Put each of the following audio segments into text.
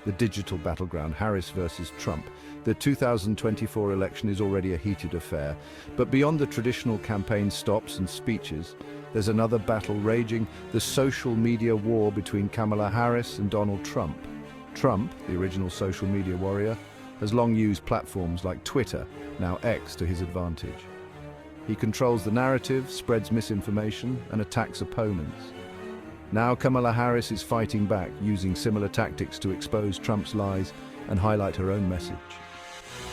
the digital battleground, Harris versus Trump. The 2024 election is already a heated affair, but beyond the traditional campaign stops and speeches, there's another battle raging, the social media war between Kamala Harris and Donald Trump. Trump, the original social media warrior, has long used platforms like Twitter, now X, to his advantage. He controls the narrative, spreads misinformation, and attacks opponents. Now Kamala Harris is fighting back, using similar tactics to expose Trump's lies and highlight her own message.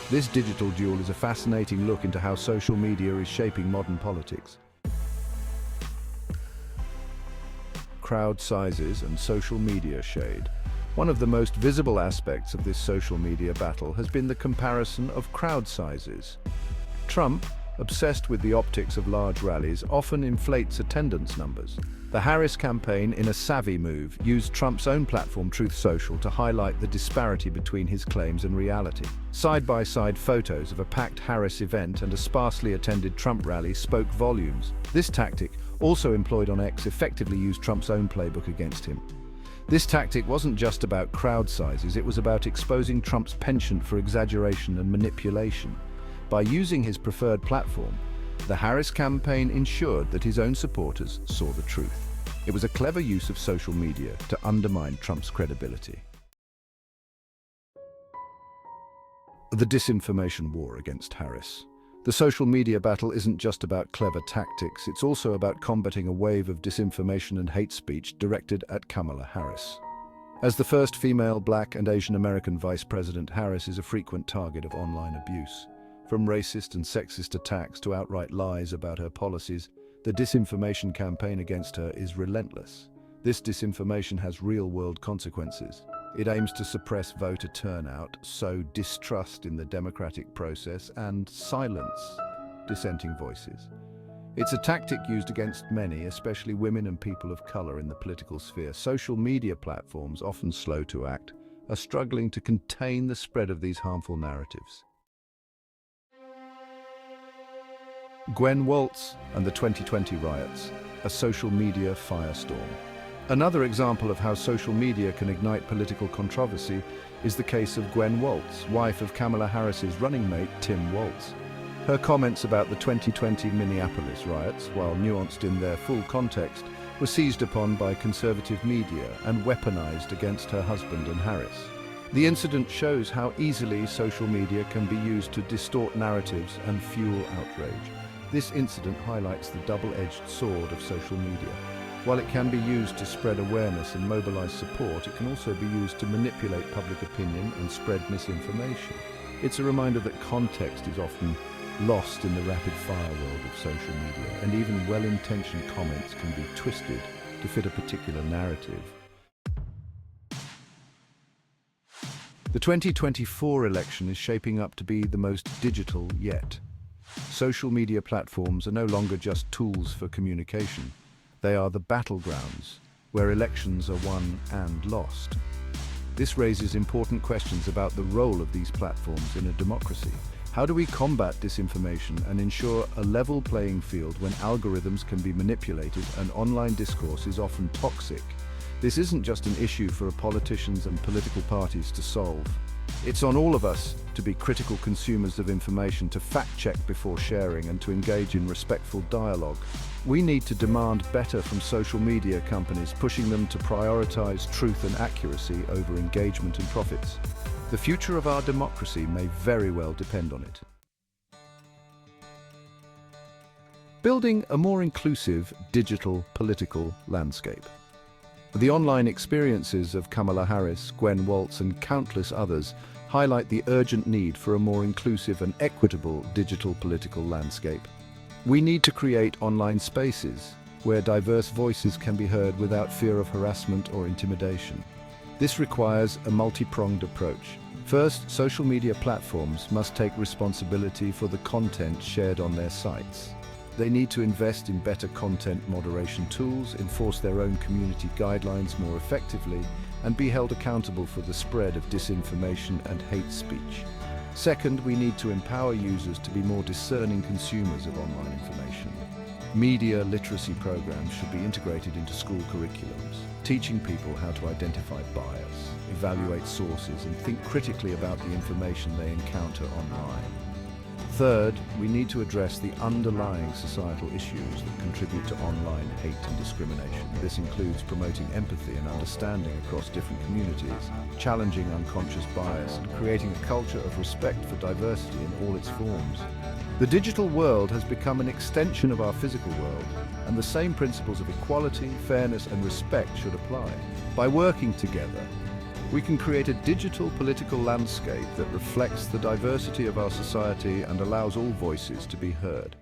This digital duel is a fascinating look into how social media is shaping modern politics. Crowd sizes and social media shade. One of the most visible aspects of this social media battle has been the comparison of crowd sizes. Trump, obsessed with the optics of large rallies, often inflates attendance numbers. The Harris campaign, in a savvy move, used Trump's own platform, Truth Social, to highlight the disparity between his claims and reality. Side-by-side photos of a packed Harris event and a sparsely attended Trump rally spoke volumes. This tactic, also employed on X, effectively used Trump's own playbook against him. This tactic wasn't just about crowd sizes, it was about exposing Trump's penchant for exaggeration and manipulation. By using his preferred platform, the Harris campaign ensured that his own supporters saw the truth. It was a clever use of social media to undermine Trump's credibility. The disinformation war against Harris. The social media battle isn't just about clever tactics, it's also about combating a wave of disinformation and hate speech directed at Kamala Harris. As the first female, Black and Asian American vice president, Harris is a frequent target of online abuse. From racist and sexist attacks to outright lies about her policies, the disinformation campaign against her is relentless. This disinformation has real-world consequences. It aims to suppress voter turnout, sow distrust in the democratic process, and silence dissenting voices. It's a tactic used against many, especially women and people of color in the political sphere. Social media platforms, often slow to act, are struggling to contain the spread of these harmful narratives. Gwen Waltz and the 2020 riots, a social media firestorm. Another example of how social media can ignite political controversy is the case of Gwen Waltz, wife of Kamala Harris's running mate, Tim Waltz. Her comments about the 2020 Minneapolis riots, while nuanced in their full context, were seized upon by conservative media and weaponized against her husband and Harris. The incident shows how easily social media can be used to distort narratives and fuel outrage. This incident highlights the double-edged sword of social media. While it can be used to spread awareness and mobilize support, it can also be used to manipulate public opinion and spread misinformation. It's a reminder that context is often lost in the rapid-fire world of social media, and even well-intentioned comments can be twisted to fit a particular narrative. The 2024 election is shaping up to be the most digital yet. Social media platforms are no longer just tools for communication. They are the battlegrounds where elections are won and lost. This raises important questions about the role of these platforms in a democracy. How do we combat disinformation and ensure a level playing field when algorithms can be manipulated and online discourse is often toxic? This isn't just an issue for politicians and political parties to solve. It's on all of us to be critical consumers of information, to fact-check before sharing, and to engage in respectful dialogue. We need to demand better from social media companies, pushing them to prioritize truth and accuracy over engagement and profits. The future of our democracy may very well depend on it. Building a more inclusive digital political landscape. The online experiences of Kamala Harris, Gwen Waltz, and countless others highlight the urgent need for a more inclusive and equitable digital political landscape. We need to create online spaces where diverse voices can be heard without fear of harassment or intimidation. This requires a multi-pronged approach. First, social media platforms must take responsibility for the content shared on their sites. They need to invest in better content moderation tools, enforce their own community guidelines more effectively, and be held accountable for the spread of disinformation and hate speech. Second, we need to empower users to be more discerning consumers of online information. Media literacy programs should be integrated into school curriculums, teaching people how to identify bias, evaluate sources, and think critically about the information they encounter online. Third, we need to address the underlying societal issues that contribute to online hate and discrimination. This includes promoting empathy and understanding across different communities, challenging unconscious bias, and creating a culture of respect for diversity in all its forms. The digital world has become an extension of our physical world, and the same principles of equality, fairness, and respect should apply. By working together, we can create a digital political landscape that reflects the diversity of our society and allows all voices to be heard.